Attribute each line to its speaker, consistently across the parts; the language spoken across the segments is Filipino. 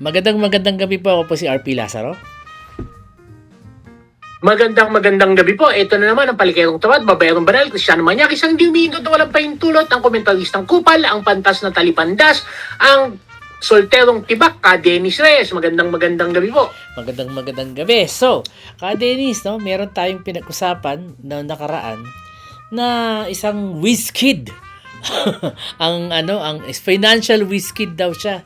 Speaker 1: Magandang gabi po. Ako po si RP Lazaro.
Speaker 2: Magandang gabi po. Ito na naman ang Palikerong Tawad, Babayarong Banal, Cristiano Maniac, isang di umiingot na walang pahintulot, ang komentaristang kupal, ang pantas na talipandas, ang solterong tibak, ka Dennis Reyes. Magandang gabi po.
Speaker 1: Magandang gabi. So, Dennis, no, meron tayong pinag-usapan na nakaraan na isang whiz-kid. ang financial whiz-kid daw siya.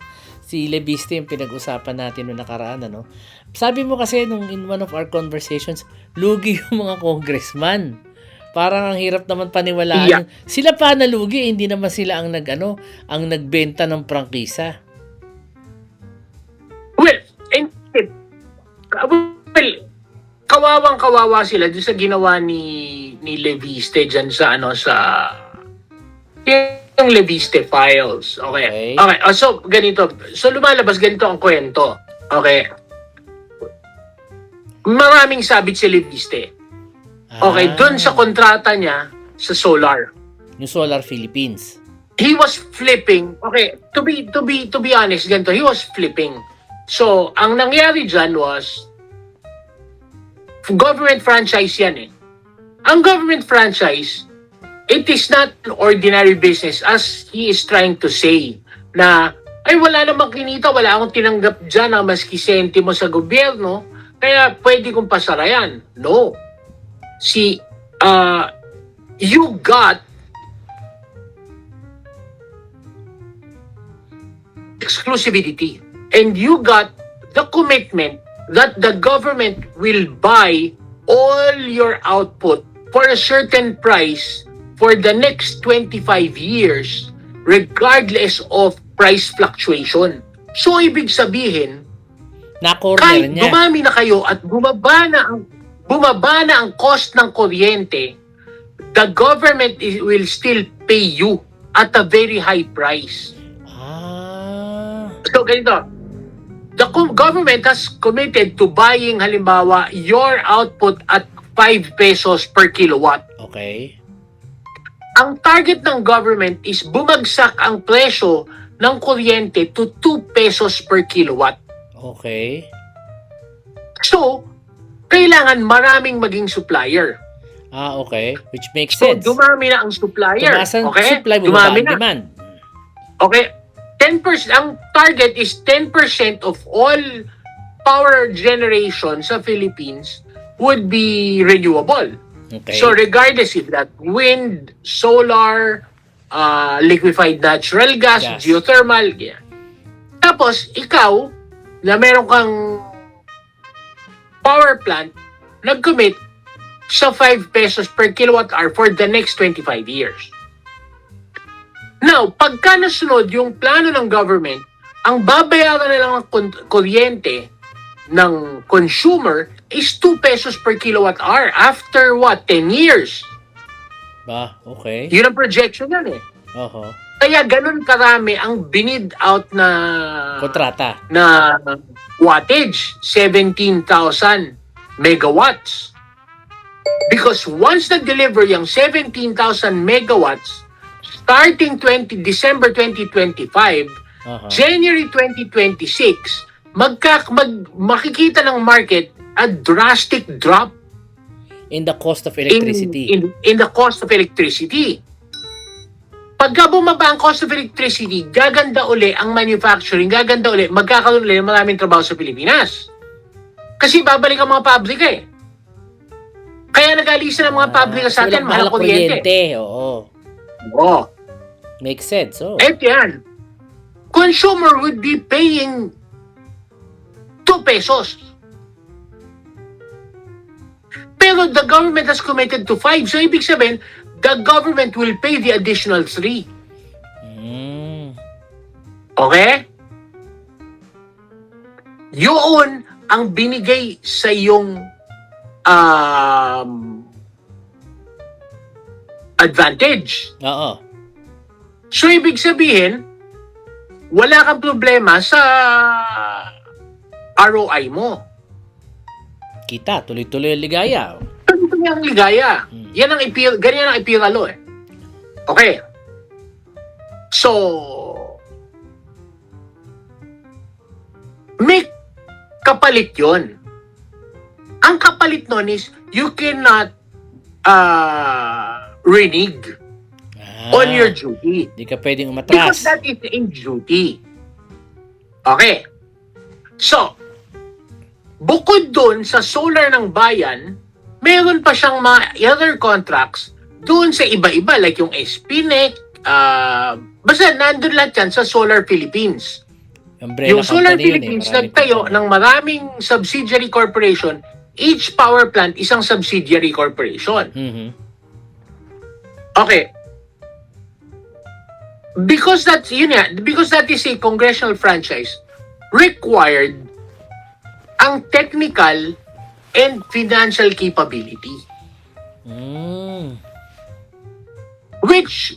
Speaker 1: Si Leviste yung pinag-usapan natin noong nakaraan, ano. Sabi mo kasi nung in one of our conversations, lugi yung mga congressman. Parang ang hirap naman paniwalaan.
Speaker 2: Yeah.
Speaker 1: Sila pa nalugi, hindi naman sila ang nagbenta ng prangkisa.
Speaker 2: Well, kawawang-kawawa sila doon sa ginawa ni Leviste dyan sa yung Leviste files. Okay. So, ganito. So, lumalabas ganito ang kwento. Okay. Maraming sabit si Leviste. Okay. Doon sa kontrata niya sa Solar.
Speaker 1: Yung Solar Philippines.
Speaker 2: He was flipping. Okay. To be honest, ganito. He was flipping. So, ang nangyari dyan was government franchise yan eh. Ang government franchise, it is not an ordinary business as he is trying to say na, ay wala namang kinita, wala akong tinanggap dyan na maski sentimo sa gobyerno, kaya pwede kong pasara yan. No. You got exclusivity and you got the commitment that the government will buy all your output for a certain price for the next 25 years regardless of price fluctuation. So, ibig sabihin, kahit
Speaker 1: niya.
Speaker 2: dumami na kayo at bumaba na ang cost ng kuryente, the government will still pay you at a very high price. So, ganito. The government has committed to buying, halimbawa, your output at 5 pesos per kilowatt.
Speaker 1: Okay.
Speaker 2: Ang target ng government is bumagsak ang presyo ng kuryente to 2 pesos per kilowatt.
Speaker 1: Okay.
Speaker 2: So, kailangan maraming maging supplier.
Speaker 1: Okay. Which makes
Speaker 2: So,
Speaker 1: sense.
Speaker 2: dumami na ang supplier.
Speaker 1: Tumaas ang
Speaker 2: Okay?
Speaker 1: supply, bumaba ang demand.
Speaker 2: Okay. 10%, ang target is 10% of all power generation sa Philippines would be renewable.
Speaker 1: Okay.
Speaker 2: So regardless if that wind, solar, liquefied natural gas, geothermal, yeah. Tapos ikaw na meron kang power plant, nag-commit sa 5 pesos per kilowatt hour for the next 25 years. Now, pagka nasunod yung plano ng government, ang babayaran na lang ng kuryente ng consumer is 2 pesos per kilowatt hour after what? 10 years.
Speaker 1: Okay.
Speaker 2: Yun ang projection yan eh. Kaya ganun karami ang binid out na
Speaker 1: kontrata
Speaker 2: na wattage, 17,000 megawatts. Because once nag-deliver yung 17,000 megawatts, starting December 2025, January 2026, makikita ng market a drastic drop
Speaker 1: in the cost of electricity.
Speaker 2: In the cost of electricity. Pagka bumaba ang cost of electricity, gaganda uli ang manufacturing, gaganda uli, magkakaroon uli ng maraming trabaho sa Pilipinas. Kasi babalik ang mga pabrika eh. Kaya nag-alisa ng mga pabrika sa atin, mahal kuryente. Oo.
Speaker 1: Makes sense.
Speaker 2: Eto yan. Consumer would be paying 2 pesos. Pero the government has committed to 5. So, ibig sabihin, the government will pay the additional 3. Okay? Yun ang binigay sa iyong advantage. So, ibig sabihin, wala kang problema sa ROI mo.
Speaker 1: Kita, tuloy-tuloy ang ligaya.
Speaker 2: Tuloy-tuloy ang ligaya. Ganyan ang ipiralo eh. Okay. So, kapalit yon. Ang kapalit nun is, you cannot renege on your duty.
Speaker 1: Di ka pwedeng
Speaker 2: Because
Speaker 1: umatras.
Speaker 2: that is in duty. Okay. So, bukod dun sa solar ng bayan, meron pa siyang mga other contracts doon sa iba-iba, like yung SPNEC, basta nandun lahat yan sa Solar Philippines.
Speaker 1: Umbrella
Speaker 2: Yung Solar
Speaker 1: company yun
Speaker 2: Philippines
Speaker 1: Maraming
Speaker 2: nagtayo
Speaker 1: company.
Speaker 2: ng maraming subsidiary corporation. Each power plant isang subsidiary corporation.
Speaker 1: Mhm.
Speaker 2: Okay. Because that is a congressional franchise, required ang technical and financial capability,
Speaker 1: Mm.
Speaker 2: which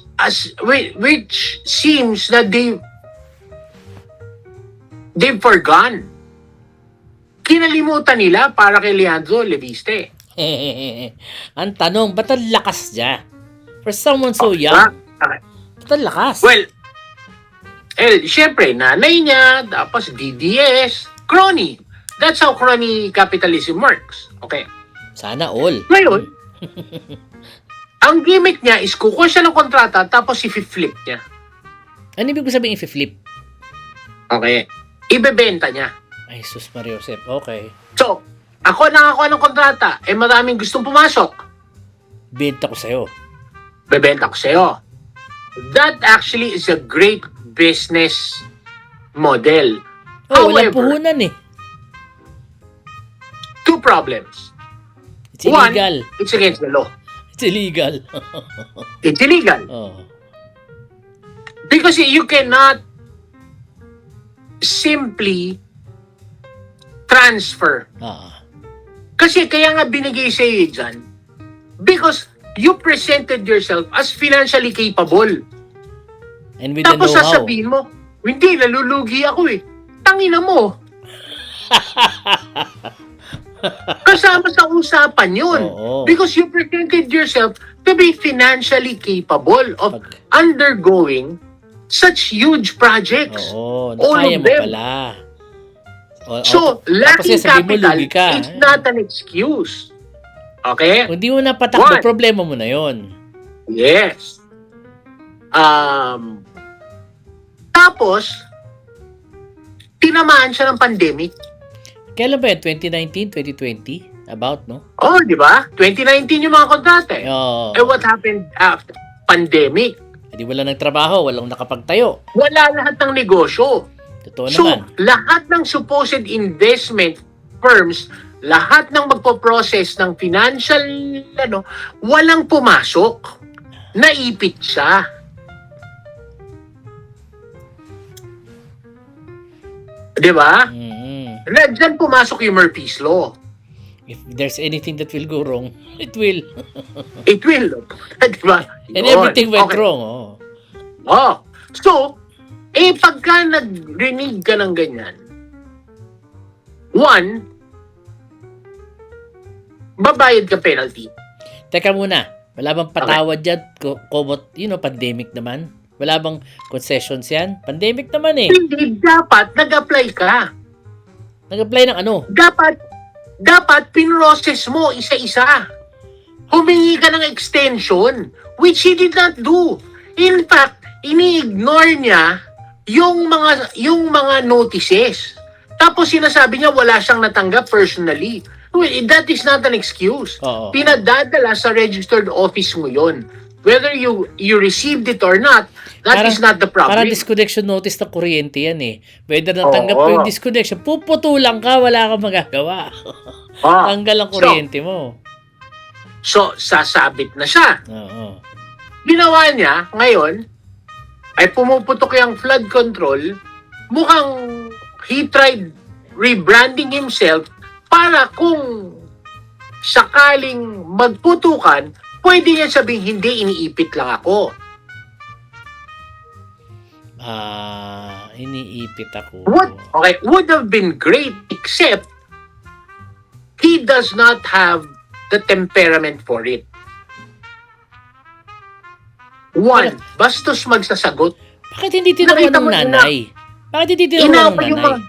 Speaker 2: seems that they've forgone. Kinalimutan nila para kay Leandro Leviste.
Speaker 1: Ang tanong, ba't ang lakas niya? For someone so young,
Speaker 2: Okay.
Speaker 1: ba't ang lakas?
Speaker 2: Well, syempre, nanay niya, tapos DDS, crony. That's how crony capitalism works. Okay.
Speaker 1: Sana all.
Speaker 2: Ngayon, ang gimmick niya is kukuha siya ng kontrata tapos i-flip niya.
Speaker 1: Ano ibig ko sabihin i-flip?
Speaker 2: Okay. Ibebenta niya.
Speaker 1: Ay, sus Mario Josep. Okay.
Speaker 2: So, ako nakakuha ng kontrata, maraming gustong pumasok.
Speaker 1: Benta ko sa'yo.
Speaker 2: Bebenta ko sa'yo. That actually is a great business model.
Speaker 1: Oh, walang
Speaker 2: However,
Speaker 1: puhunan eh.
Speaker 2: two problems.
Speaker 1: It's
Speaker 2: One,
Speaker 1: illegal.
Speaker 2: it's against the law.
Speaker 1: It's illegal.
Speaker 2: It's illegal.
Speaker 1: Oh.
Speaker 2: Because you cannot simply transfer.
Speaker 1: Ah.
Speaker 2: Kasi kaya nga binigay sa iyo dyan, because you presented yourself as financially capable.
Speaker 1: And with the
Speaker 2: Tapos
Speaker 1: know-how.
Speaker 2: sasabihin mo, hindi, nalulugi ako eh. Tangina mo. Kasama sa usapan yun.
Speaker 1: Oo.
Speaker 2: Because you presented yourself to be financially capable of
Speaker 1: Pag-
Speaker 2: undergoing such huge projects.
Speaker 1: Oo,
Speaker 2: All
Speaker 1: nakaya
Speaker 2: of
Speaker 1: mo
Speaker 2: them.
Speaker 1: pala.
Speaker 2: So, lacking
Speaker 1: tapos sabihin mo,
Speaker 2: capital
Speaker 1: lugi ka.
Speaker 2: is not an excuse. Okay?
Speaker 1: Kung di mo napatakbo,
Speaker 2: One.
Speaker 1: problema mo na yon.
Speaker 2: Yes. Tapos, tinamaan siya ng pandemic.
Speaker 1: Kailan ba yan? 2019, 2020? About, no?
Speaker 2: Oh, di ba? 2019 yung mga kontrata eh.
Speaker 1: Oo.
Speaker 2: What happened after pandemic?
Speaker 1: Hindi wala nagtrabaho, walang nakapagtayo.
Speaker 2: Wala lahat ng negosyo.
Speaker 1: Totoo
Speaker 2: So,
Speaker 1: naman.
Speaker 2: lahat ng supposed investment firms, lahat ng magpo-process ng financial, walang pumasok. Naipit siya. Di ba?
Speaker 1: Mm-hmm.
Speaker 2: Diyan pumasok yung Murphy's Law.
Speaker 1: If there's anything that will go wrong, it will.
Speaker 2: It will. Di ba?
Speaker 1: And
Speaker 2: Yun.
Speaker 1: everything went
Speaker 2: Okay.
Speaker 1: wrong. Oh.
Speaker 2: Oh. So, pagka nag-renig ka ng ganyan, one, babayad ka penalty.
Speaker 1: Teka muna, wala bang patawad dyan? Komot, pandemic naman. Wala bang concessions yan? Pandemic naman eh.
Speaker 2: Hindi, dapat nag-apply ka.
Speaker 1: Nag-apply ng ano?
Speaker 2: Dapat pinrocess mo isa-isa. Humingi ka ng extension, which he did not do. In fact, ini-ignore niya yung mga notices. Tapos sinasabi niya wala siyang natanggap personally. Well, that is not an excuse.
Speaker 1: Oo.
Speaker 2: Pinadadala sa registered office mo yon. Whether you received it or not, that is not the problem.
Speaker 1: Para disconnection notice ng kuryente yan eh. Whether natanggap
Speaker 2: Oo.
Speaker 1: mo yung disconnection, puputulang ka, wala kang magagawa.
Speaker 2: Ah,
Speaker 1: Tanggal ang kuryente mo.
Speaker 2: So, sasabit na siya.
Speaker 1: Oo.
Speaker 2: Ginawa niya, ngayon, ay pumuputok yung flood control, mukhang he tried rebranding himself para kung sakaling magputukan, pwede niya sabihin, hindi, iniipit lang ako.
Speaker 1: Iniipit ako.
Speaker 2: Would have been great, except he does not have the temperament for it. One, bastos magsasagot.
Speaker 1: Bakit hindi tinulungan
Speaker 2: Nakita
Speaker 1: ng
Speaker 2: mo,
Speaker 1: nanay? Bakit hindi tinulungan ng
Speaker 2: Inapa yung
Speaker 1: nanay?
Speaker 2: mga...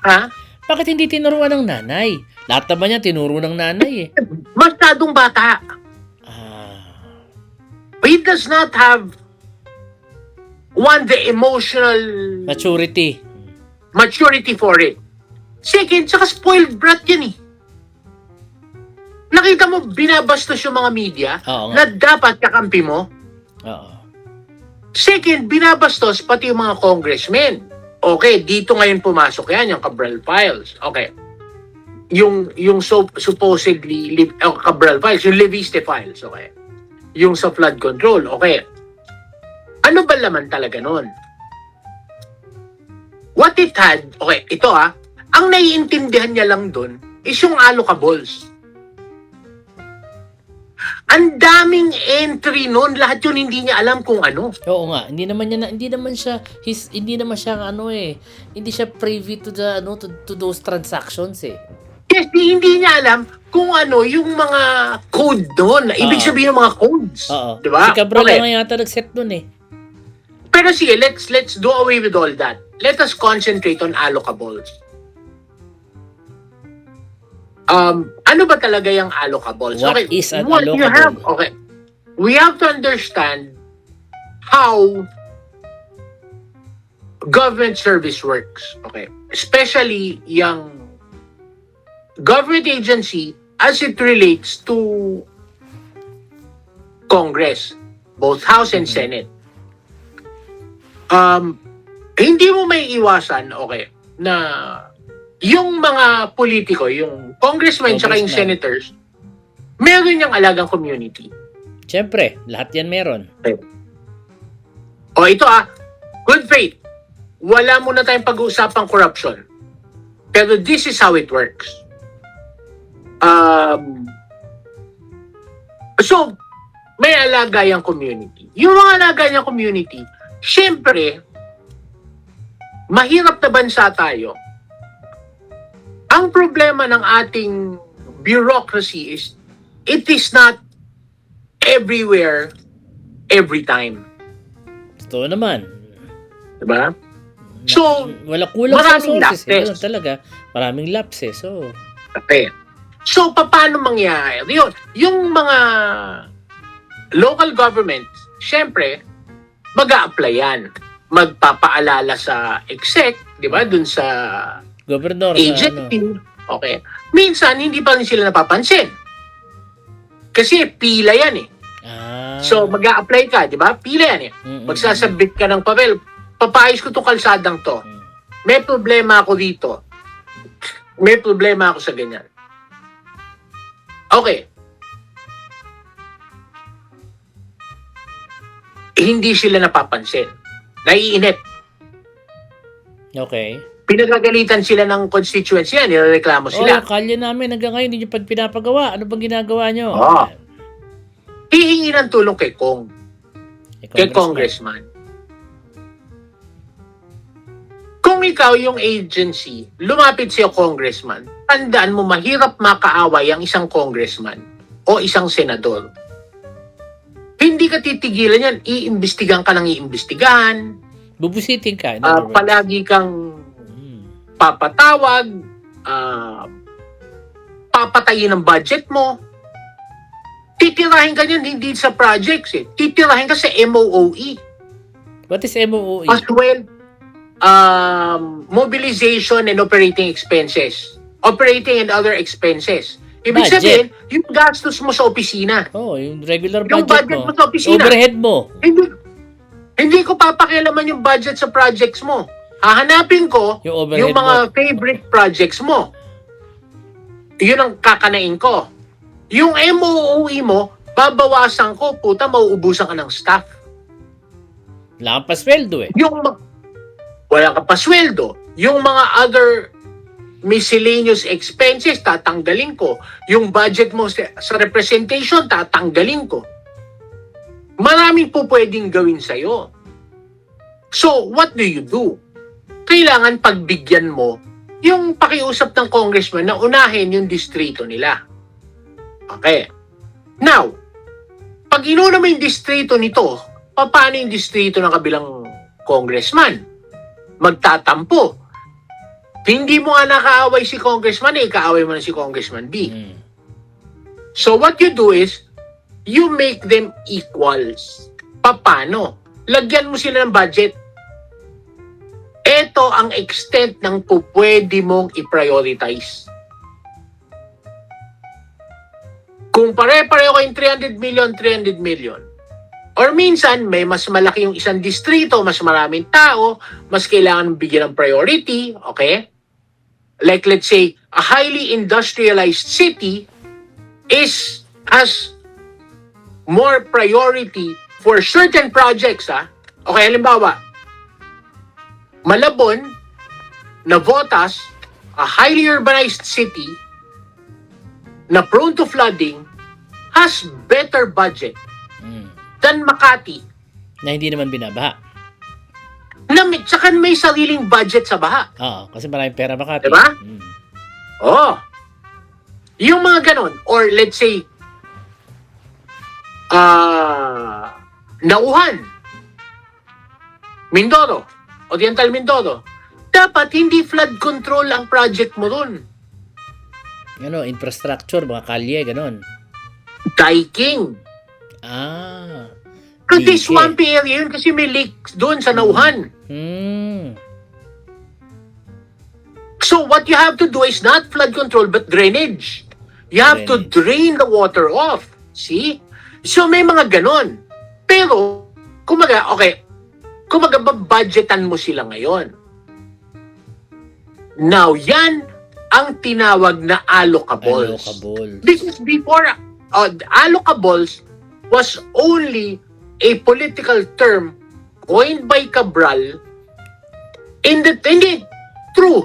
Speaker 2: Ha?
Speaker 1: Bakit hindi tinuruan ng nanay? Lahat naman niya tinuro ng nanay eh.
Speaker 2: Masyadong bata.
Speaker 1: Ah,
Speaker 2: He does not have the emotional
Speaker 1: maturity.
Speaker 2: for it. Second, saka spoiled brat yan eh. Nakita mo, binabastos yung mga media
Speaker 1: Oo
Speaker 2: na
Speaker 1: nga.
Speaker 2: dapat kakampi mo.
Speaker 1: Oo.
Speaker 2: Second, binabastos pati yung mga congressmen. Okay, dito ngayon pumasok yan, yung Cabral Files. Okay. Yung supposedly Cabral Files, yung Leviste Files, okay. Yung sa flood control, okay. Ano ba laman talaga nun? What it had, okay, ito ang naiintindihan niya lang dun is yung allocables. Ang daming entry nun, lahat yun hindi niya alam kung ano.
Speaker 1: Oo nga, hindi naman siya hindi siya privy to the to those transactions eh.
Speaker 2: Yes, hindi niya alam kung ano yung mga code doon. Ibig
Speaker 1: Oo.
Speaker 2: sabihin ng mga codes.
Speaker 1: Oo.
Speaker 2: Diba?
Speaker 1: Si Cabral
Speaker 2: Okay.
Speaker 1: lang yata nag-set dun eh.
Speaker 2: Pero sige, let's do away with all that. Let us concentrate on allocables. Ano ba talaga yung allocables?
Speaker 1: What is an
Speaker 2: what you
Speaker 1: allocable?
Speaker 2: have, okay. We have to understand how government service works. Okay. Especially yung government agency as it relates to Congress, both House and Senate. Hindi mo may iwasan, okay, na yung mga politiko, yung congressmen tsaka yung
Speaker 1: Congressman.
Speaker 2: senators, meron yung alagang community.
Speaker 1: Siyempre, lahat yan meron.
Speaker 2: O ito good faith. Wala muna tayong pag-uusapang corruption. Pero this is how it works. So, may alaga yung community. Yung mga alaga yung community, syempre, mahirap na bansa tayo. Ang problema ng ating bureaucracy is, it is not everywhere, every time.
Speaker 1: Totoo naman.
Speaker 2: Diba? So,
Speaker 1: Wala kulang sa
Speaker 2: maraming
Speaker 1: resources.
Speaker 2: lapses.
Speaker 1: Ganun talaga. Maraming lapses. So,
Speaker 2: okay. So, paano mangyayari yun? Yung mga local governments, syempre, mag-a-apply yan. Magpapaalala sa exec, di ba? Dun sa
Speaker 1: gobernador
Speaker 2: agency. Okay. Minsan, hindi pa rin sila napapansin. Kasi pila yan eh. So, mag-a-apply ka, di ba? Pila yan eh. Magsasabit ka ng papel. Papayos ko itong kalsadang to. May problema ako dito. May problema ako sa ganyan. Okay. Hindi sila napapansin. Naiinip.
Speaker 1: Okay.
Speaker 2: Pinagagalitan sila ng constituency yan. Nireklamo
Speaker 1: Oh,
Speaker 2: sila.
Speaker 1: yung kalye namin hanggang ngayon hindi nyo pinapagawa. Ano bang ginagawa nyo?
Speaker 2: Oo. Hihingi ng tulong kay Kong. Kay Congressman. Kung ikaw yung agency, lumapit siya congressman, tandaan mo mahirap makaaway ang isang congressman o isang senador. Hindi ka titigilan yan. Iimbestigan ka ng iimbestigahan.
Speaker 1: Bubusitin ka. in other words.
Speaker 2: Palagi kang papatawag, papatayin ang budget mo. Titirahin ka niyan hindi sa projects eh. Titirahin ka sa MOOE.
Speaker 1: What is MOOE?
Speaker 2: As well, mobilization and operating expenses. Operating and other expenses. Ibig
Speaker 1: Budget.
Speaker 2: sabihin, yung gastos mo sa opisina.
Speaker 1: Oh, yung regular
Speaker 2: Yung
Speaker 1: budget
Speaker 2: budget
Speaker 1: mo.
Speaker 2: mo sa opisina.
Speaker 1: Overhead mo.
Speaker 2: Hindi ko papakialaman yung budget sa projects mo. Hahanapin ko
Speaker 1: Yung overhead
Speaker 2: yung mga favorite projects mo. Yun ang kakanain ko. Yung MOOE mo, babawasan ko, puta, mauubusan ka ng staff.
Speaker 1: Wala kang pasweldo eh.
Speaker 2: Wala ka pa sweldo. Yung mga other miscellaneous expenses, tatanggalin ko. Yung budget mo sa representation, tatanggalin ko. Maraming po pwedeng gawin sa'yo. So, what do you do? Kailangan pagbigyan mo yung pakiusap ng congressman na unahin yung distrito nila. Okay. Now, pag inuna mo yung distrito nito, paano yung distrito ng kabilang congressman? Magtatampo. Hindi mo nga nakaaway si Congressman A, kaaway mo na si Congressman B.
Speaker 1: Mm.
Speaker 2: So what you do is, you make them equals. Paano? Lagyan mo sila ng budget. Ito ang extent ng pupwede mong i-prioritize. Kung pare-pareho kayong 300 million, or minsan, may mas malaki yung isang distrito, mas maraming tao, mas kailangan bigyan ng priority, okay? Like let's say, a highly industrialized city has more priority for certain projects, ha? Okay, halimbawa, Malabon, Navotas, a highly urbanized city na prone to flooding, has better budget
Speaker 1: Mm.
Speaker 2: than Makati.
Speaker 1: Na hindi naman binabaha.
Speaker 2: Tsaka may sariling budget sa baha.
Speaker 1: Oo, kasi maraming pera Makati.
Speaker 2: Diba?
Speaker 1: Mm.
Speaker 2: Oh. Yung mga ganon. Or let's say, Nauhan, Mindoro, Oriental Mindoro. Dapat hindi flood control ang project mo dun.
Speaker 1: Ano, infrastructure, mga kalye, ganon.
Speaker 2: Diking.
Speaker 1: Ah.
Speaker 2: Kasi
Speaker 1: Dike.
Speaker 2: swampy area yun kasi may lake doon sa Nauhan.
Speaker 1: Hmm.
Speaker 2: So what you have to do is not flood control but drainage. You have to drain the water off. See? So may mga ganon. Pero, kumaga, budgetan mo sila ngayon. Now, yan ang tinawag na allocables.
Speaker 1: Allocables.
Speaker 2: Because before, allocables was only a political term coined by Cabral hindi, true.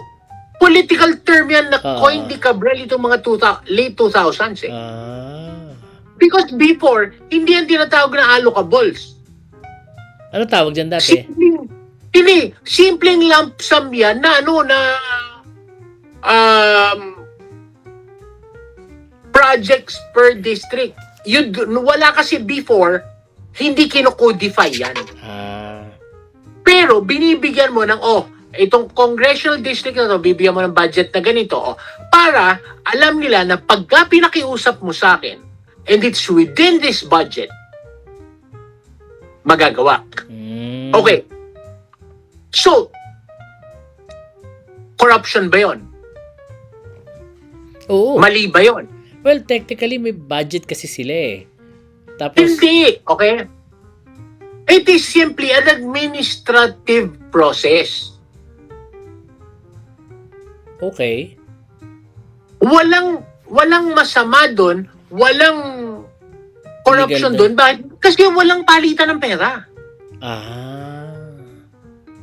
Speaker 2: Political term yan na coined ni Cabral itong mga late 2000s eh. Because before, hindi yan tinatawag na allocables.
Speaker 1: Ano tawag dyan dati?
Speaker 2: Simpleng lump sum yan na projects per district. Wala kasi before, hindi kino-codify yan. Pero binibigyan mo ng, itong congressional district na to, bibigyan mo ng budget na ganito, para alam nila na pagka pinakiusap mo sa akin, and it's within this budget, magagawa. Okay. So, corruption ba yun?
Speaker 1: Oo.
Speaker 2: Mali ba yun?
Speaker 1: Well, technically, may budget kasi sila eh. Tapos,
Speaker 2: Hindi. Okay? It is simply an administrative process.
Speaker 1: okay.
Speaker 2: Walang masama doon, walang corruption
Speaker 1: Legal
Speaker 2: doon. Bakit? Kasi walang palitan ng pera.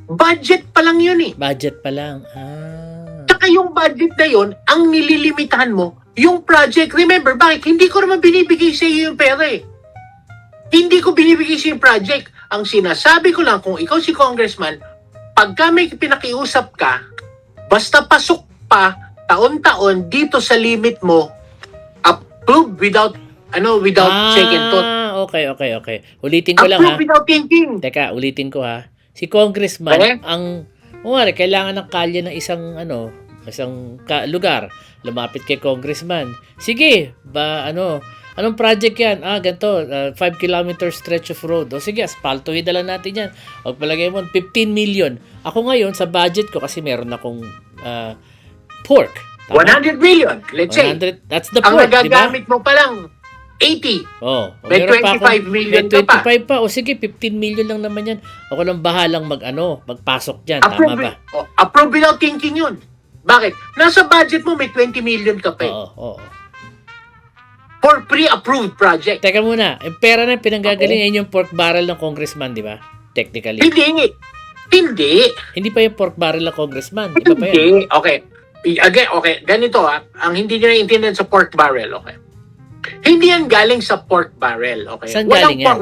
Speaker 2: Budget pa lang yun eh.
Speaker 1: Budget pa lang.
Speaker 2: Saka yung budget na yun, ang nililimitahan mo, yung project. Remember, bakit? Hindi ko naman binibigay sa iyo yung pera eh. Hindi ko binibigay sa yung project. Ang sinasabi ko lang, kung ikaw si congressman, pagka may pinakiusap ka, basta pasok pa, taon-taon, dito sa limit mo, approve without second thought.
Speaker 1: Okay. Ulitin ko lang ha.
Speaker 2: Approve without thinking.
Speaker 1: Teka, ulitin ko ha. Si congressman, kailangan ng kalye ng isang lugar. Lumapit kay congressman. Sige, anong project yan? Ganito, 5 kilometer stretch of road. O sige, aspaltohin na lang natin yan. Huwag palagay mo, 15 million. Ako ngayon, sa budget ko, kasi meron akong pork. Tama?
Speaker 2: 100 million, let's
Speaker 1: 100,
Speaker 2: say.
Speaker 1: that's the
Speaker 2: Ang
Speaker 1: pork, di ba?
Speaker 2: nagagamit mo pa lang, 80. May
Speaker 1: Meron pa
Speaker 2: 25 million
Speaker 1: may
Speaker 2: ka pa.
Speaker 1: 25 pa. O sige, 15 million lang naman yan. Ako lang bahalang magpasok dyan. Tama ba?
Speaker 2: Approve without thinking yun. Bakit? Nasa budget mo, may 20 million ka pa eh.
Speaker 1: Oo.
Speaker 2: For pre-approved project.
Speaker 1: Teka muna, yung pera na pinanggagalingan yung pork barrel ng congressman, di ba? Technically.
Speaker 2: Hindi.
Speaker 1: Hindi pa yung pork barrel ng congressman. Iba pa yan.
Speaker 2: Hindi. Okay. Again, okay. Ganito ang hindi nyo naiintindihan sa pork barrel, okay? Hindi yan galing sa pork barrel, okay?
Speaker 1: Saan galing yan?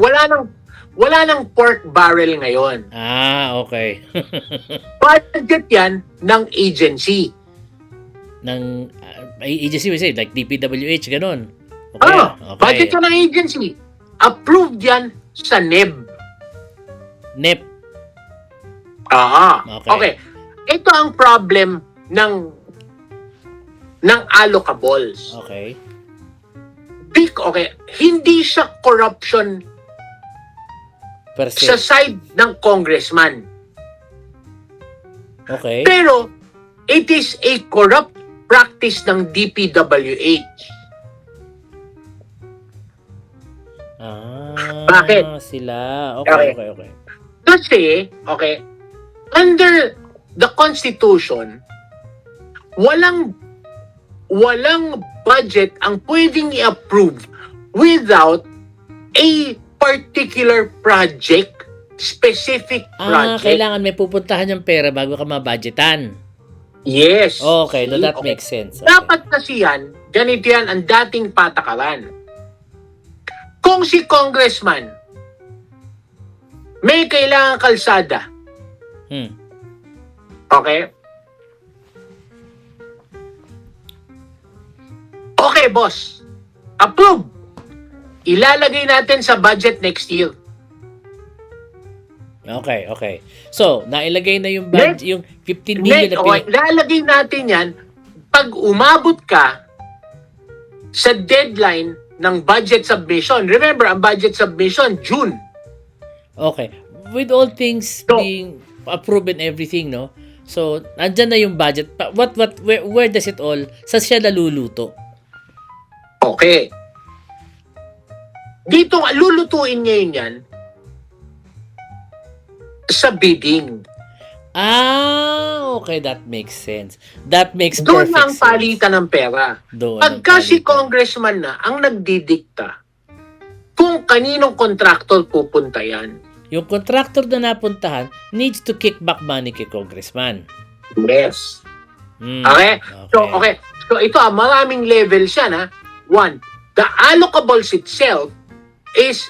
Speaker 2: Wala nang pork barrel ngayon.
Speaker 1: Okay.
Speaker 2: Budget yan ng agency.
Speaker 1: Ng agency, we say, like DPWH, ganun.
Speaker 2: Budget yan ng agency. Approved yan sa NEB.
Speaker 1: NEP.
Speaker 2: Okay. Ito ang problem ng allocables.
Speaker 1: Okay.
Speaker 2: Okay, hindi siya corruption
Speaker 1: Per
Speaker 2: sa
Speaker 1: se.
Speaker 2: side ng congressman.
Speaker 1: Okay.
Speaker 2: Pero, it is a corrupt practice ng DPWH. Bakit?
Speaker 1: Sila.
Speaker 2: Okay.
Speaker 1: Okay.
Speaker 2: Kasi, okay, under the Constitution, walang budget ang pwedeng i-approve without a particular project, specific project.
Speaker 1: Kailangan may pupuntahan yung pera bago ka mabudgetan.
Speaker 2: Yes.
Speaker 1: Okay, no, that
Speaker 2: Okay.
Speaker 1: makes sense. Okay.
Speaker 2: Dapat kasi yan, ganito yan ang dating patakaran. Kung si congressman may kailangan kalsada, okay? Okay, boss. Approve. Ilalagay natin sa budget next year.
Speaker 1: Okay. So, nailagay na yung budget, yung 15 million na
Speaker 2: Okay, ilalagay natin yan pag umabot ka sa deadline ng budget submission. Remember, ang budget submission, June.
Speaker 1: Okay. With all things
Speaker 2: So,
Speaker 1: being approved and everything, no? So, nandyan na yung budget. Where does it all, saan siya naluluto?
Speaker 2: Okay. Dito, lulutuin ngayon yan sa bidding.
Speaker 1: Okay. That makes sense. That makes
Speaker 2: Doon
Speaker 1: perfect
Speaker 2: ang
Speaker 1: sense.
Speaker 2: palitan ng pera.
Speaker 1: Doon ang
Speaker 2: Pagka si
Speaker 1: palitan.
Speaker 2: congressman na ang nagdidikta kung kaninong contractor pupunta yan.
Speaker 1: Yung contractor na napuntahan needs to kick back money kay congressman.
Speaker 2: Yes.
Speaker 1: Hmm.
Speaker 2: Okay? So ito maraming levels yan ha. One, the allocables itself is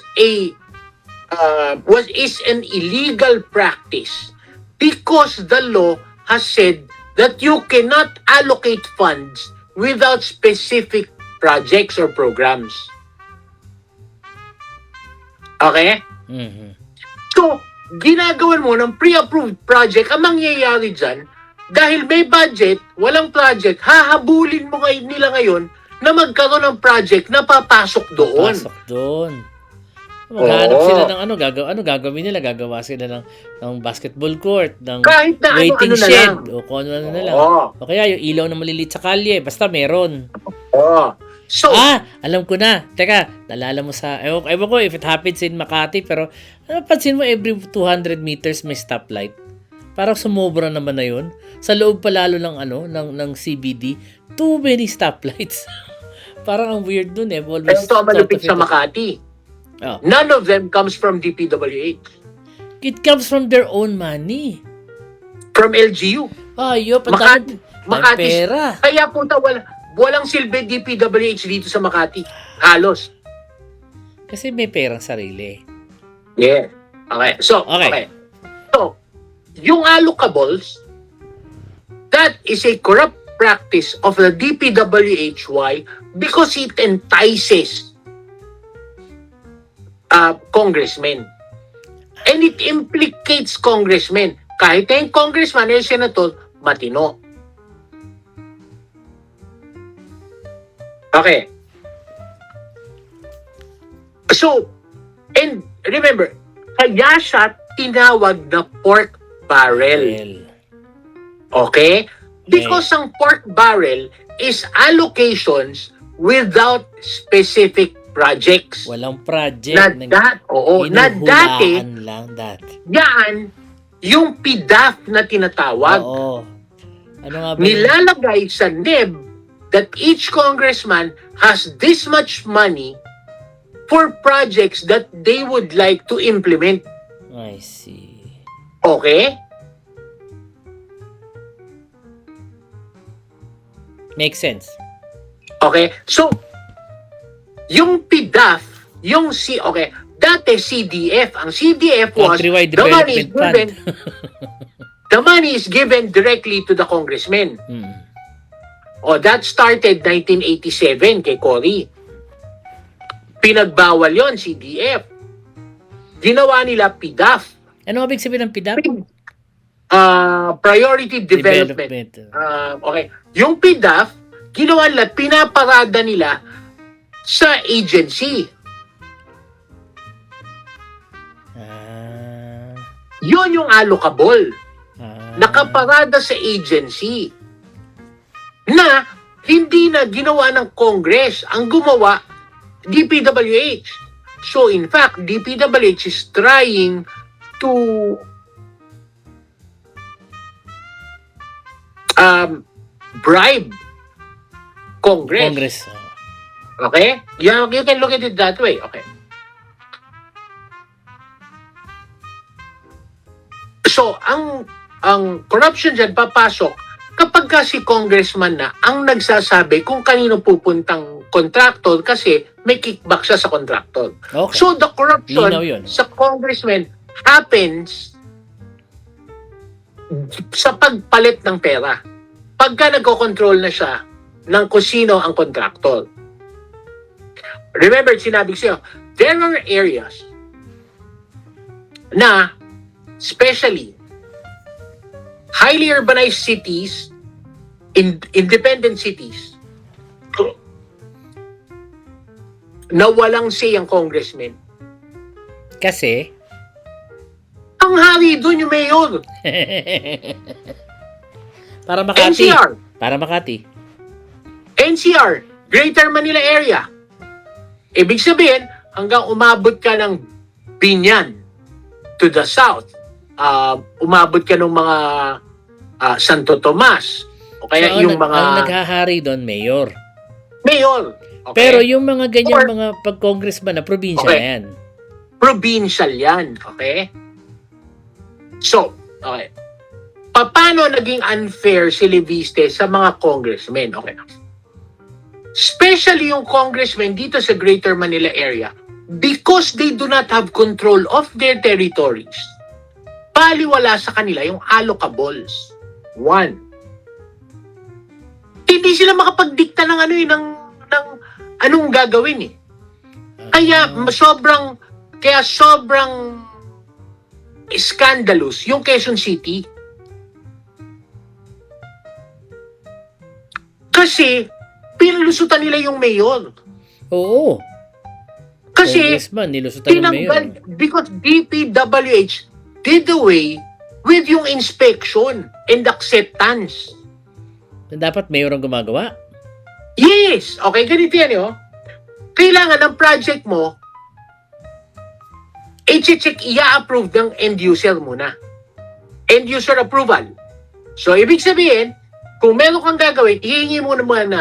Speaker 2: an illegal practice because the law has said that you cannot allocate funds without specific projects or programs. Okay?
Speaker 1: Mhm.
Speaker 2: So, ginagawan mo ng pre-approved project, ang mangyayari dyan, dahil may budget, walang project, hahabulin mo nila ngayon na magkaroon ng project na papasok doon.
Speaker 1: Pasok doon. Maghanap
Speaker 2: Oo.
Speaker 1: sila ng gagawin nila? Gagawa sila ng basketball court, ng
Speaker 2: Kahit na
Speaker 1: waiting
Speaker 2: ano na
Speaker 1: shed,
Speaker 2: lang.
Speaker 1: o kung ano na lang.
Speaker 2: Oo.
Speaker 1: O kaya yung ilaw na maliliit sa kalye, basta meron.
Speaker 2: Oo. So,
Speaker 1: Alam ko na. Teka, nalala mo sa, ewan ko if it happens in Makati, pero napansin mo every 200 meters may stoplight. Parang sumobra naman na yun. Sa loob pa lalo ng CBD, too many stoplights. Parang ang weird dun eh. Always
Speaker 2: ito ang malupit
Speaker 1: thought of
Speaker 2: sa
Speaker 1: it.
Speaker 2: Makati.
Speaker 1: Oh.
Speaker 2: None of them comes from DPWH.
Speaker 1: It comes from their own money.
Speaker 2: From LGU.
Speaker 1: Ayop, ang
Speaker 2: Makati.
Speaker 1: dami pera.
Speaker 2: Kaya punta walang silbi DPWH dito sa Makati. Halos.
Speaker 1: Kasi may perang sarili.
Speaker 2: Yeah. Okay. So,
Speaker 1: Okay.
Speaker 2: So, yung allocables, that is a corrupt practice of the DPWH. Why? Because it entices congressmen. And it implicates congressmen. Kahit na yung congressman o yung senator, matino. Okay. So, and remember, kaya siya tinawag na pork barrel. Okay? Because ang pork barrel is allocations without specific projects.
Speaker 1: Walang project.
Speaker 2: Na dati,
Speaker 1: Hinuhulaan lang dati.
Speaker 2: yan yung PDAF na tinatawag.
Speaker 1: Oo. Ano nga ba?
Speaker 2: Nilalagay sa NEB that each congressman has this much money for projects that they would like to implement.
Speaker 1: I see.
Speaker 2: Okay?
Speaker 1: Makes sense.
Speaker 2: Okay? So, yung PDAF, dati CDF. Ang CDF was,
Speaker 1: Countrywide
Speaker 2: the money is
Speaker 1: Development Fund.
Speaker 2: given, the money is given directly to the congressman. That started 1987 kay Cory. Pinagbawal yon CDF. Ginawa nila PDAF.
Speaker 1: Ano ibig sabihin ng PDAP?
Speaker 2: Priority Development. Okay. Yung PDAF, ginawa nila, pinaparada nila sa agency. Yun yung allocable. Nakaparada sa agency na hindi na ginawa ng Congress. Ang gumawa, DPWH. So in fact, DPWH is trying to bribe Congress. Okay? You can look at it that way. Okay. So, ang corruption dyan papasok kapag si congressman na ang nagsasabi kung kanino pupuntang contractor kasi may kickback siya sa contractor.
Speaker 1: Okay.
Speaker 2: So, the corruption
Speaker 1: Linaw yun.
Speaker 2: sa congressman happens sa pagpalit ng pera. Pagka nagko-control na siya ng kung sino ang contractor. Remember, sinabi ko sa'yo, there are areas na especially highly urbanized cities, independent cities, na walang say ang congressman.
Speaker 1: Kasi?
Speaker 2: Ang hari doon yung mayor.
Speaker 1: Para Makati.
Speaker 2: NCR.
Speaker 1: Para Makati.
Speaker 2: NCR, Greater Manila Area. Ibig sabihin, hanggang umabot ka ng Binyan to the south, umabot ka ng mga Santo Tomas, o kaya
Speaker 1: So,
Speaker 2: yung mga...
Speaker 1: Ang naghahari doon, mayor.
Speaker 2: Mayor. Okay?
Speaker 1: Pero yung mga ganyan,
Speaker 2: Or-
Speaker 1: mga pag-congressman na probinsya
Speaker 2: Okay.
Speaker 1: na yan.
Speaker 2: Provincial yan. Okay? So, okay. Paano naging unfair si Leviste sa mga congressmen? Okay. Especially yung congressmen dito sa Greater Manila area, because they do not have control of their territories, baliwala sa kanila yung allocables. One. Hindi sila makapagdikta ng ng anong gagawin eh. Kaya sobrang scandalous yung Quezon City. Kasi pinulusutan nila yung mayor.
Speaker 1: Oo.
Speaker 2: Kasi
Speaker 1: Congressman, nilusutan ng mayor.
Speaker 2: because DPWH did away with yung inspection and acceptance.
Speaker 1: Dapat mayor ang gumagawa.
Speaker 2: Yes! Okay, ganito yan yun. Kailangan ng project mo, i-check, i-approve ng end user muna. End user approval. So, ibig sabihin, kung meron kang gagawin, hihingi mo naman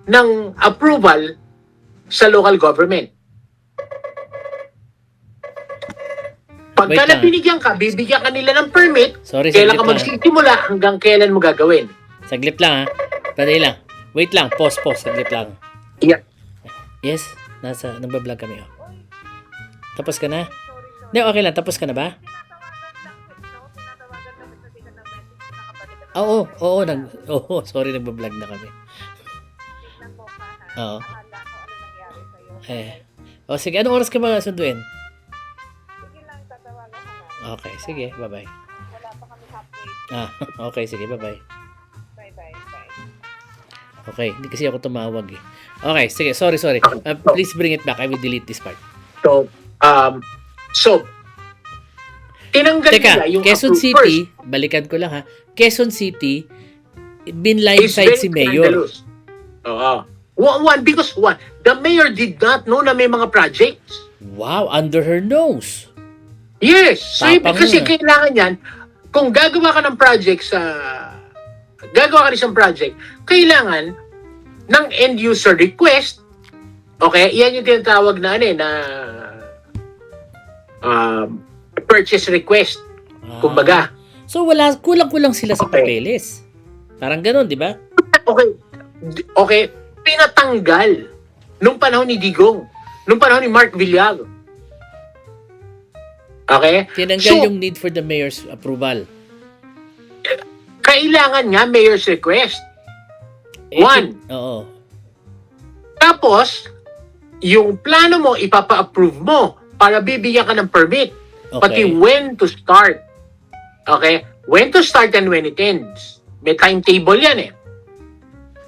Speaker 2: ng approval sa local government. Pagka
Speaker 1: Wait lang.
Speaker 2: binigyan ka, bibigyan ka nila ng permit,
Speaker 1: Sorry,
Speaker 2: kailan ka
Speaker 1: saglit lang.
Speaker 2: magsisimula hanggang kailan mo gagawin.
Speaker 1: Saglit lang ha. Padali lang. Wait lang. Pause. Saglit lang.
Speaker 2: Yeah.
Speaker 1: Yes. Nagbablog kami. Oh. Tapos ka na? Hindi, okay lang. Tapos ka na ba? Oo. Sorry, nagbablog na kami. Oo. Sige. Anong oras ka ba sunduin? Okay, sige. Bye-bye. Okay, sige. Bye-bye. Okay, hindi kasi ako tumawag eh. Okay, sige. Sorry. Please bring it back. I will delete this part.
Speaker 2: So, tinanggal nila
Speaker 1: Teka,
Speaker 2: yung
Speaker 1: Quezon
Speaker 2: approve
Speaker 1: City,
Speaker 2: first.
Speaker 1: balikan ko lang ha. Quezon City, binline
Speaker 2: Is
Speaker 1: side
Speaker 2: very
Speaker 1: si Mayor.
Speaker 2: scandalous. Because the mayor did not know na may mga projects.
Speaker 1: Wow, under her nose.
Speaker 2: Yes. So,
Speaker 1: Tapang
Speaker 2: kasi
Speaker 1: yun,
Speaker 2: kailangan yan, kung gagawa ka ng project gagawa ka ng isang project, kailangan ng end user request. Okay? Yan yung tinatawag na purchase request. Kumbaga.
Speaker 1: So kulang-kulang sila sa
Speaker 2: Okay.
Speaker 1: papeles. Parang ganun, di ba?
Speaker 2: Okay. Pinatanggal nung panahon ni Digong, nung panahon ni Mark Villar. Okay?
Speaker 1: Tinanggal
Speaker 2: So,
Speaker 1: yung need for the mayor's approval.
Speaker 2: kailangan nga mayor's request. One.
Speaker 1: Oo.
Speaker 2: Tapos, yung plano mo, ipapa-approve mo para bibigyan ka ng permit.
Speaker 1: Okay.
Speaker 2: Pati when to start. Okay? when to start and when it ends. May timetable yan eh.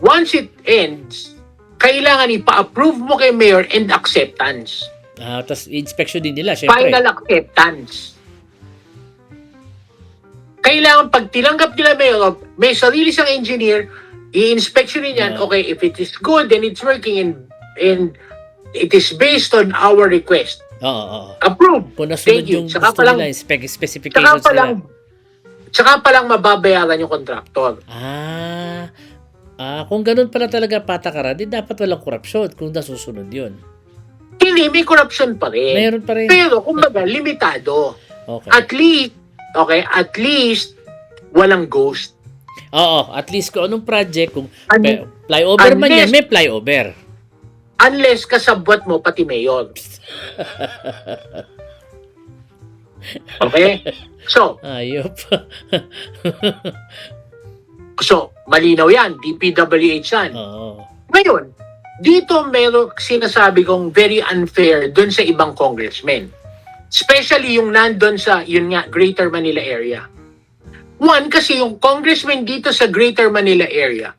Speaker 2: Once it ends, kailangan ipa-approve mo kay Mayor and acceptance.
Speaker 1: Tapos inspection din nila, syempre.
Speaker 2: Final acceptance. Kailangan pag tinanggap nila Mayor, may sarili siyang engineer, i-inspection niyan, okay, if it is good and it's working and it is based on our request.
Speaker 1: Oo.
Speaker 2: Approve.
Speaker 1: Kung nasunod
Speaker 2: Thank you.
Speaker 1: yung gusto nila, specifications nila.
Speaker 2: Tsaka pa lang mababayaran yung kontraktor.
Speaker 1: Kung ganun pala talaga patakaran, di dapat walang korupsyon kung nasusunod yun.
Speaker 2: Hindi, may corruption pa rin.
Speaker 1: Meron pa rin.
Speaker 2: Pero, kumbaga, limitado.
Speaker 1: Okay.
Speaker 2: At least, walang ghost.
Speaker 1: Oo, at least kung anong project, kung
Speaker 2: Un-
Speaker 1: flyover man yan,
Speaker 2: unless-
Speaker 1: may flyover.
Speaker 2: Unless kasabwat mo pati mayor. Okay? So,
Speaker 1: Ayop.
Speaker 2: malinaw yan. DPWH yan.
Speaker 1: Oo.
Speaker 2: Ngayon, dito meron sinasabi kong very unfair dun sa ibang congressmen. Especially yung nandun sa, yun nga, Greater Manila area. One, kasi yung congressman dito sa Greater Manila area,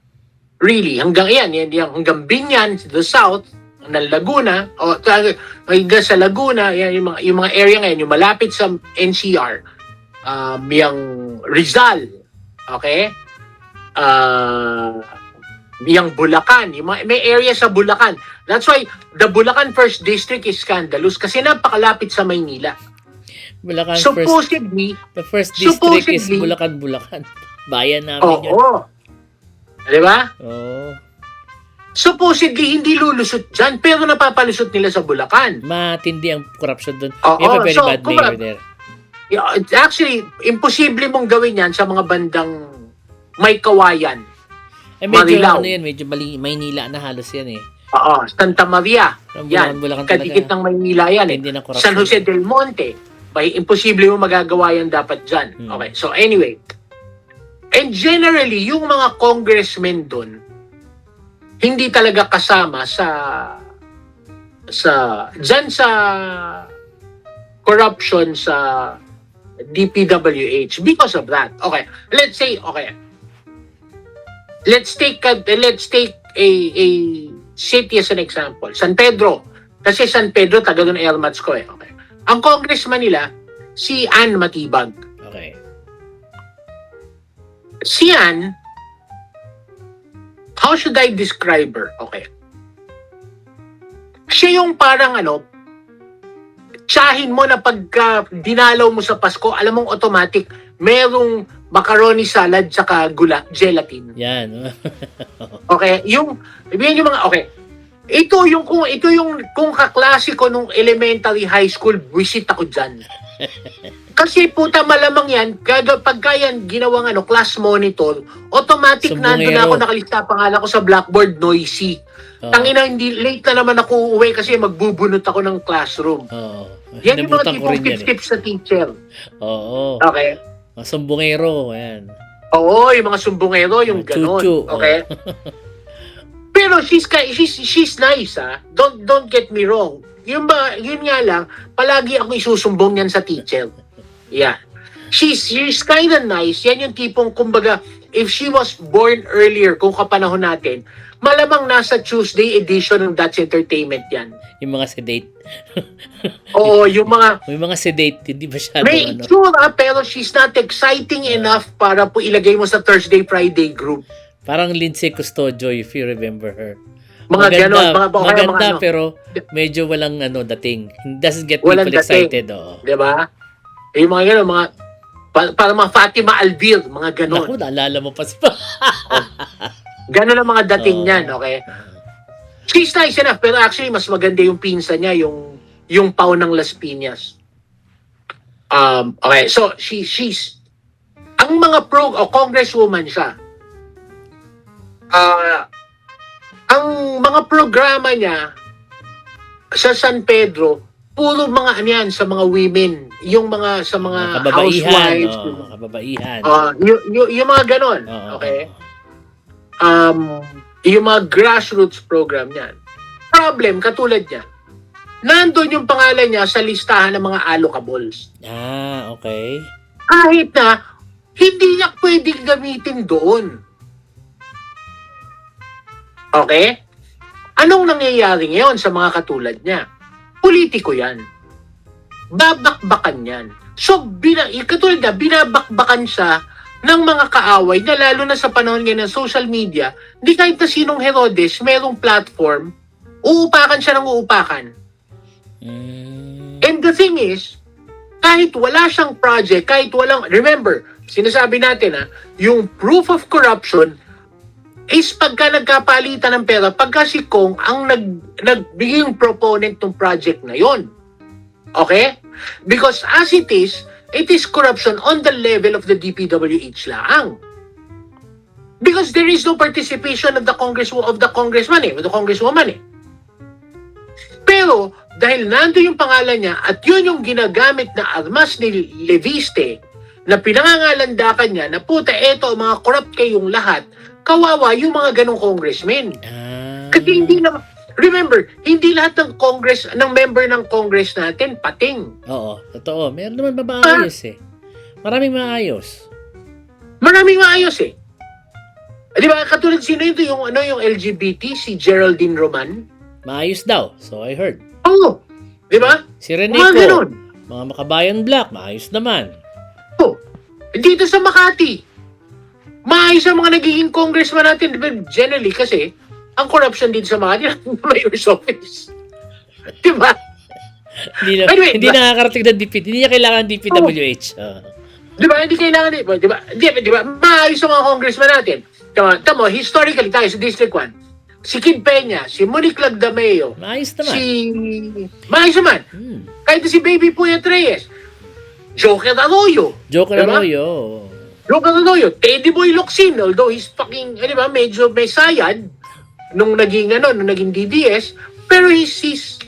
Speaker 2: really, hanggang hanggang Binyan, the south, ng Laguna, o hanggang sa Laguna, yan, yung mga area ngayon, yung malapit sa NCR, yung Rizal, okay? Yung Bulacan, may area sa Bulacan. That's why the Bulacan First District is scandalous kasi napakalapit sa Maynila.
Speaker 1: Bulacan
Speaker 2: Supposedly,
Speaker 1: the first district is Bulacan. Bayan namin yun.
Speaker 2: Oo. Di ba?
Speaker 1: Oo.
Speaker 2: Supposedly, hindi lulusot dyan, pero napapalusot nila sa Bulacan.
Speaker 1: Matindi ang corruption doon.
Speaker 2: Oo,
Speaker 1: May a very
Speaker 2: so,
Speaker 1: bad mayor there.
Speaker 2: Actually, imposible mong gawin yan sa mga bandang may kawayan.
Speaker 1: Medyo
Speaker 2: Marilao.
Speaker 1: medyo Maynila na halos yan eh.
Speaker 2: Oo, Santa Maria. Yan,
Speaker 1: Bulacan
Speaker 2: kadikit
Speaker 1: talaga.
Speaker 2: ng Maynila yan eh.
Speaker 1: Hindi ng corruption.
Speaker 2: San Jose del Monte. Imposible mo magagawa yan dapat dyan. Okay, so anyway. And generally, yung mga congressmen doon, hindi talaga kasama dyan sa corruption sa DPWH because of that. Okay, let's take a city as an example. San Pedro. Kasi San Pedro, taga doon airmats ko eh. Okay. Ang congressman nila, si Ann Matibag.
Speaker 1: Okay.
Speaker 2: Si Ann, how should I describe her? Okay. Siya yung parang tsahin mo na pagka dinalaw mo sa Pasko, alam mong automatic, merong macaroni salad tsaka gelatin.
Speaker 1: Yan.
Speaker 2: Okay, yung mga Ito yung kung kaklase ko nung elementary high school, visit ako diyan. Kasi puta malamang yan, pagka yan ginawang class monitor, automatic nandun na ako nakalista pangalan ko sa blackboard, noisy. Tangina, hindi late na naman ako uuwi kasi magbubunot ako ng classroom. Yan yung mga tipong tips sa teacher.
Speaker 1: Oo.
Speaker 2: Okay.
Speaker 1: Mga sumbongero, ayan.
Speaker 2: Oo, yung mga sumbongero, yung ganon. Okay. Pero she's nice, ha. Don't get me wrong. Yun nga lang, palagi ako isusumbong yan sa teacher. Yeah. She's kind of nice. Yan yung tipong, kumbaga, if she was born earlier, kung kapanahon natin, malamang nasa Tuesday edition ng That's Entertainment yan.
Speaker 1: Yung mga sedate.
Speaker 2: Oo, yung mga...
Speaker 1: May mga sedate, hindi masyado
Speaker 2: May itsura, pero she's not exciting enough para po ilagay mo sa Thursday, Friday group.
Speaker 1: Parang Lindsay Custodio, if you remember her.
Speaker 2: Mga ganon.
Speaker 1: Maganda, pero medyo walang dating. Doesn't get people excited. Oo.
Speaker 2: Diba? Yung mga ganon, parang mga Fatima Alvir, mga ganon.
Speaker 1: Naku, naalala mo pa si
Speaker 2: Ganon ang mga dating niyan, okay? She's nice enough, pero actually, mas maganda yung pinsa niya, yung Pau ng Las Piñas. Okay, so, she's, ang mga congresswoman siya, ang mga programa niya sa San Pedro, puro mga sa mga women, yung mga sa mga housewives,
Speaker 1: kababaihan.
Speaker 2: yung mga ganon, okay? Yung mga grassroots program niyan. Problem, katulad niya, nandun yung pangalan niya sa listahan ng mga allocables.
Speaker 1: Okay.
Speaker 2: Kahit na hindi niya pwedeng gamitin doon. Okay? Anong nangyayari ngayon sa mga katulad niya? Politiko yan. Babakbakan yan. So, katulad na, binabakbakan siya ng mga kaaway na lalo na sa panahon ngayon ng social media, di kahit na sinong Herodes, merong platform, uupakan siya ng uupakan. And the thing is, kahit wala siyang project, kahit walang, remember, sinasabi natin yung proof of corruption is pagka nagkapalitan ng pera, pagka si Kong ang nagbigay yung proponent ng project na yon. Okay? Because as it is corruption on the level of the DPWH lang. Because there is no participation of the congressman of the congresswoman Pero, dahil nandun yung pangalan niya at yun yung ginagamit na armas ni Leviste na pinangangalandakan niya na puta, eto, mga corrupt kayong lahat, kawawa yung mga ganong congressmen. Kasi hindi na, remember, hindi lahat ng member ng Congress natin pating.
Speaker 1: Oo, totoo. Meron naman maayos Maraming maayos.
Speaker 2: Maraming maayos Di ba, katulad sino ito, yung LGBT, si Geraldine Roman?
Speaker 1: Maayos daw, so I heard.
Speaker 2: Oo. Di ba?
Speaker 1: Si Rene
Speaker 2: Mga
Speaker 1: Co,
Speaker 2: ganon.
Speaker 1: mga Makabayan Black, maayos naman.
Speaker 2: Oo. Dito sa Makati, maayos ang mga nagiging congressman natin. Generally, kasi, ang corruption dito sa Makati, mayor's office. Di ba? Anyway,
Speaker 1: hindi nakakarating ng DP. Hindi niya kailangan DPWH.
Speaker 2: Di ba? Hindi kailangan, di ba? Maayos ang mga congressman natin. Tamo, historically tayo sa District 1, si Kid Peña, si Monique Lagdameo,
Speaker 1: Maayos naman.
Speaker 2: maayos naman. Kahit si Baby Puyat Reyes, Joker Arroyo.
Speaker 1: Joker
Speaker 2: diba?
Speaker 1: Arroyo.
Speaker 2: Teddy Boy Locsin, although he's fucking, di ba, medyo may sayad nung naging DDS, pero he's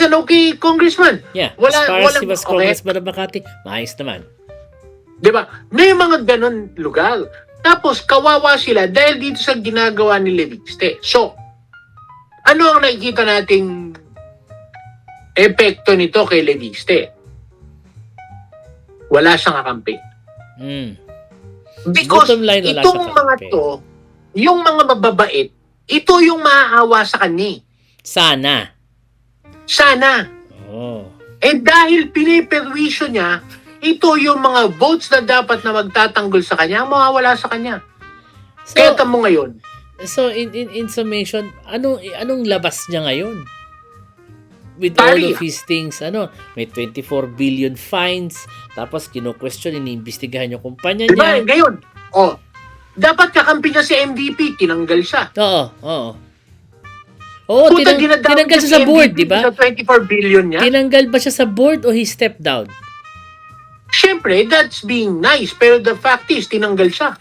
Speaker 2: an okay congressman.
Speaker 1: Yeah, as far as he was congressman of Makati, maayos naman.
Speaker 2: Di ba? May mga ganon lugar. Tapos, kawawa sila dahil dito sa ginagawa ni Leviste. So, ano ang nakikita nating epekto nito kay Leviste? Wala siyang kakampi. Because itong mga to, yung mga mababait, ito yung maaawa sa kanya. Sana.
Speaker 1: Oh.
Speaker 2: And dahil piniperwisyo niya, ito yung mga votes na dapat na magtatanggol sa kanya, ang mawawala sa kanya. So, kaya tamo ngayon.
Speaker 1: So, in summation, anong labas niya ngayon? With all of his things, may 24 billion fines, tapos kino-question, iniimbestigahan yung kumpanya niya.
Speaker 2: Diba, ngayon, dapat kakampi niya si MVP, tinanggal siya.
Speaker 1: Oo, tinanggal siya sa board, di ba?
Speaker 2: Sa 24 billion niya.
Speaker 1: Tinanggal ba siya sa board o he stepped down?
Speaker 2: Siyempre, that's being nice. Pero the fact is, tinanggal siya.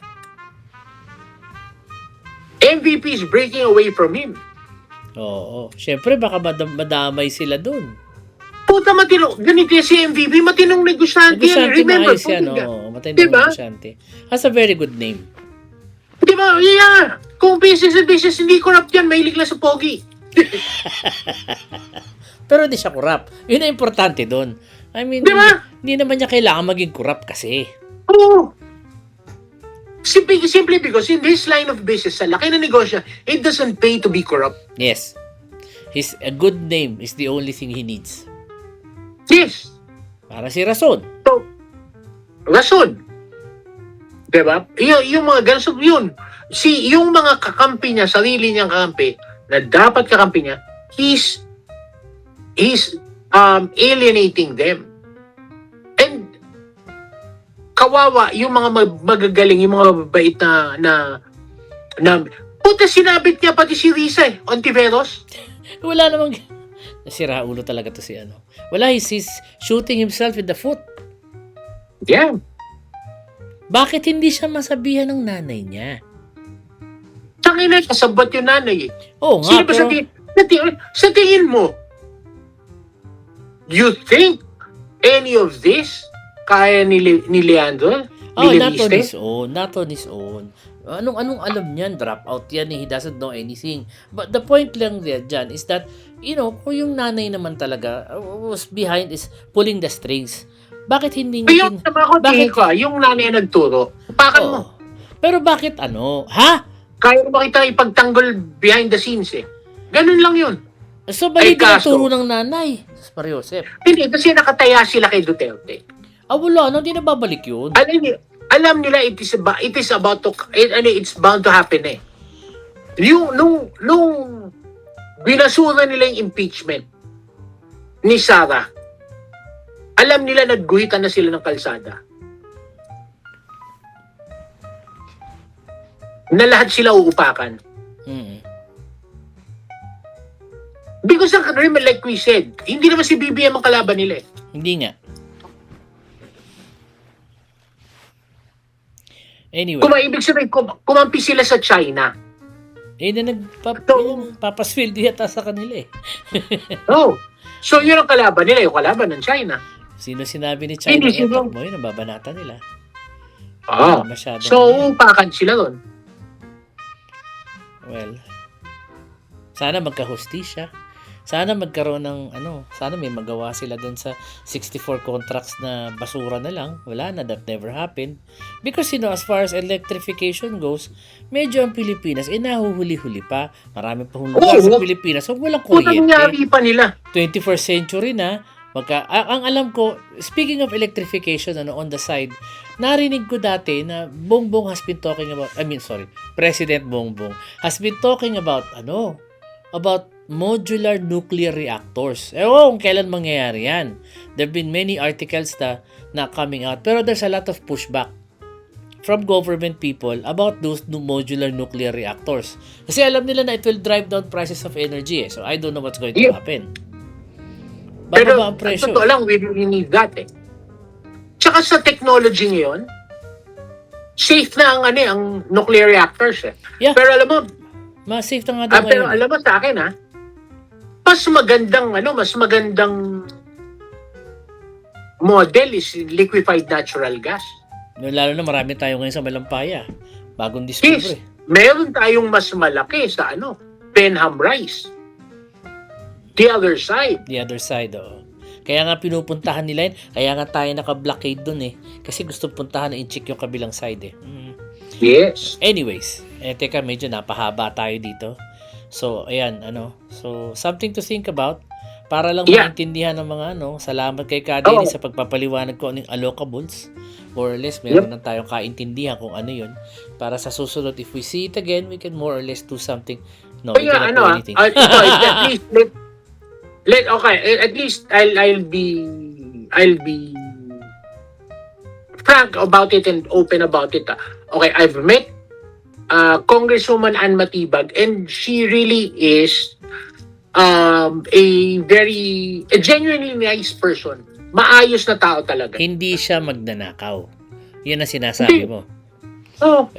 Speaker 2: MVP is breaking away from him.
Speaker 1: Oo. Siyempre, baka madamay sila dun.
Speaker 2: Puta, matinong. Ganito si MVP, matinong negosyante. Remember,
Speaker 1: maayos yan. Matinong negosyante. Has a very good name.
Speaker 2: Diba? Yeah. Kung business hindi corrupt yan, mahilig lang sa pogi.
Speaker 1: Pero di siya corrupt. Yun ang importante doon. I mean,
Speaker 2: diba?
Speaker 1: Hindi naman niya kailangan maging corrupt kasi.
Speaker 2: Oo. Simply because in this line of business, sa laki na negosyo, it doesn't pay to be corrupt.
Speaker 1: Yes. A good name is the only thing he needs.
Speaker 2: Yes.
Speaker 1: Para si Rason.
Speaker 2: So, Rason. Diba? Yung mga ganso, yun. Yung mga kakampi niya, sarili niyang kakampi, na dapat kakampi niya, he's alienating them. And kawawa yung mga magagaling, yung mga mabait na puta, sinabit niya pati si Risa Ontiveros.
Speaker 1: Wala namang nasira ulo talaga to si Wala, he's shooting himself in the foot.
Speaker 2: Yeah.
Speaker 1: Bakit hindi siya masabihan ng nanay niya?
Speaker 2: Tangina, kasabot yung nanay
Speaker 1: Oo nga,
Speaker 2: sino ba sa tingin mo, you think any of this kaya ni Leandro?
Speaker 1: Not on his own. Anong alam niyan? Drop out yan. He doesn't know anything. But the point lang dyan is that, kung yung nanay naman talaga was behind is pulling the strings. Bakit hindi
Speaker 2: Yung naman ako, tingin ko, yung nanay ang nagturo, upakan mo.
Speaker 1: Oo. Pero bakit ha?
Speaker 2: Kaya mo kita ipagtanggol behind the scenes eh. Ganun lang yun.
Speaker 1: So, bali din ang
Speaker 2: kaso-
Speaker 1: turo ng nanay. Mario Joseph.
Speaker 2: Hindi, kasi nakataya sila kay Duterte.
Speaker 1: Wala. Hindi na babalik yun.
Speaker 2: Alam nila it is about to, it's bound to happen eh. Nung binasura nila yung impeachment ni Sara, alam nila nagguhitan na sila ng kalsada. Na lahat sila uupakan.
Speaker 1: Mm.
Speaker 2: Because like we said, hindi naman si BBM ang kalaban nila eh.
Speaker 1: Hindi nga. Anyway.
Speaker 2: Ibig sabihin, kumampi sila sa China.
Speaker 1: Na nagpapasweldo yata sa kanila eh.
Speaker 2: Oh. So yun ang kalaban nila, yung kalaban ng China.
Speaker 1: Sino sinabi ni China epak mo, yun ang babanata nila.
Speaker 2: Oh. So uupakan sila doon.
Speaker 1: Well, sana magka-hustisya. Sana magkaroon ng sana may magawa sila dun sa 64 contracts na basura na lang. Wala na, that never happened. Because as far as electrification goes, medyo ang Pilipinas, nahuhuli-huli pa. Marami pa lugar sa Pilipinas. So, walang kuryente.
Speaker 2: Nangyari pa nila.
Speaker 1: 21st century na. Ang alam ko, speaking of electrification, on the side, narinig ko dati na Bongbong has been talking about, President Bongbong has been talking about, about modular nuclear reactors. Kung kailan mangyayari yan. There have been many articles na coming out, pero there's a lot of pushback from government people about those modular nuclear reactors. Kasi alam nila na it will drive down prices of energy. So I don't know what's going to happen.
Speaker 2: Pero
Speaker 1: ang presyo.
Speaker 2: Totoo lang, we really need that eh. Tsaka sa technology ngayon, safe na ang nuclear reactors eh.
Speaker 1: Yeah.
Speaker 2: Pero alam mo,
Speaker 1: safe na nga daw
Speaker 2: pero
Speaker 1: ngayon.
Speaker 2: alam mo sa akin mas magandang model is liquefied natural gas.
Speaker 1: Lalo na marami tayo ngayon sa Malampaya. Bagong
Speaker 2: Yes,
Speaker 1: discovery.
Speaker 2: meron tayong mas malaki sa Benham Rice. The other side.
Speaker 1: The other side, oo. Kaya nga pinupuntahan nila yun. Kaya nga tayo naka-blockade dun eh. Kasi gusto puntahan na in-check yung kabilang side eh.
Speaker 2: Yes.
Speaker 1: Anyways, teka, medyo napahaba tayo dito. So, ayan, So, something to think about. Para lang maintindihan ng mga salamat kay Kadiri sa pagpapaliwanag ko ng allocables. More or less, meron na tayong kaintindihan kung ano yun. Para sa susunod, if we see it again, we can more or less do something. No, we cannot do anything.
Speaker 2: At least I'll be frank about it and open about it. Okay, I've met Congresswoman Ann Matibag, and she really is a genuinely nice person. Maayos na tao talaga.
Speaker 1: Hindi siya magnanakaw. Yun ang sinasabi mo.
Speaker 2: Oh.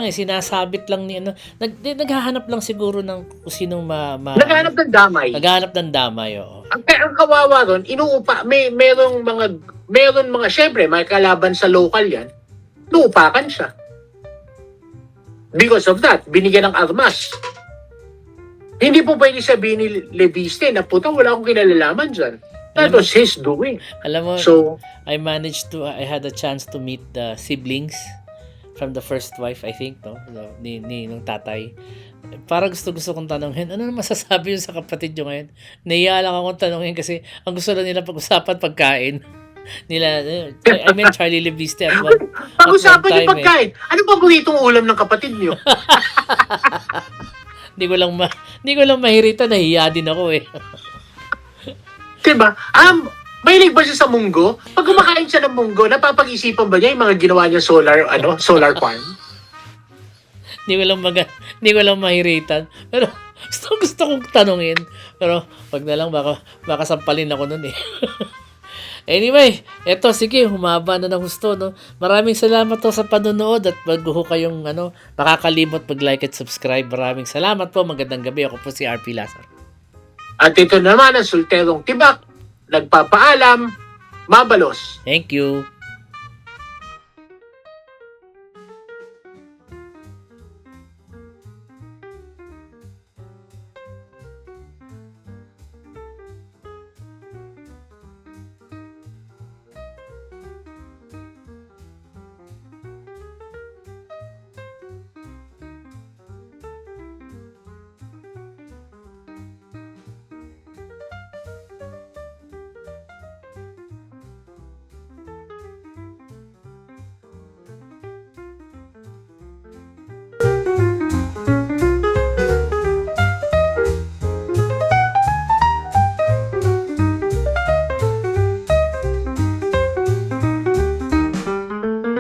Speaker 1: Sinasabit lang ni naghahanap lang siguro ng kung sinong
Speaker 2: naghahanap ng damay.
Speaker 1: Naghahanap ng damay, oo.
Speaker 2: Ang kawawa ron, meron mga, syempre, may kalaban sa local yan, inuupakan siya. Because of that, binigyan ng armas. Hindi po pwede sabihin ni Leviste na wala akong kinalalaman dyan. That was his doing.
Speaker 1: Alam mo,
Speaker 2: So,
Speaker 1: I had a chance to meet the siblings from the first wife, I think, ni nung tatay. Parang gusto kong tanongin, ano na masasabi yun sa kapatid nyo ngayon? Nahiya lang akong tanongin kasi ang gusto lang nila pag-usapan pagkain. I mean Charlie Leviste at one
Speaker 2: pag-usapan
Speaker 1: time,
Speaker 2: yung pagkain. Ano ba itong ulam ng kapatid niyo?
Speaker 1: Hindi ko lang mahirita, nahiya din ako eh.
Speaker 2: Diba? Mahilig ba siya sa munggo? Pag kumakain siya ng munggo, napapag-isipan ba niya yung mga ginawa niya solar farm?
Speaker 1: Hindi ko lang mahiritan. Pero gusto kong tanungin. Pero wag na lang, baka sampalin ako nun eh. Anyway, eto, sige, humaba na ng husto, Maraming salamat sa panonood at bago kayong, makakalimot mag-like at subscribe. Maraming salamat po. Magandang gabi. Ako po si RP Lazar.
Speaker 2: At ito naman ang Sulterong Tibak, nagpapaalam, mabalos.
Speaker 1: Thank you.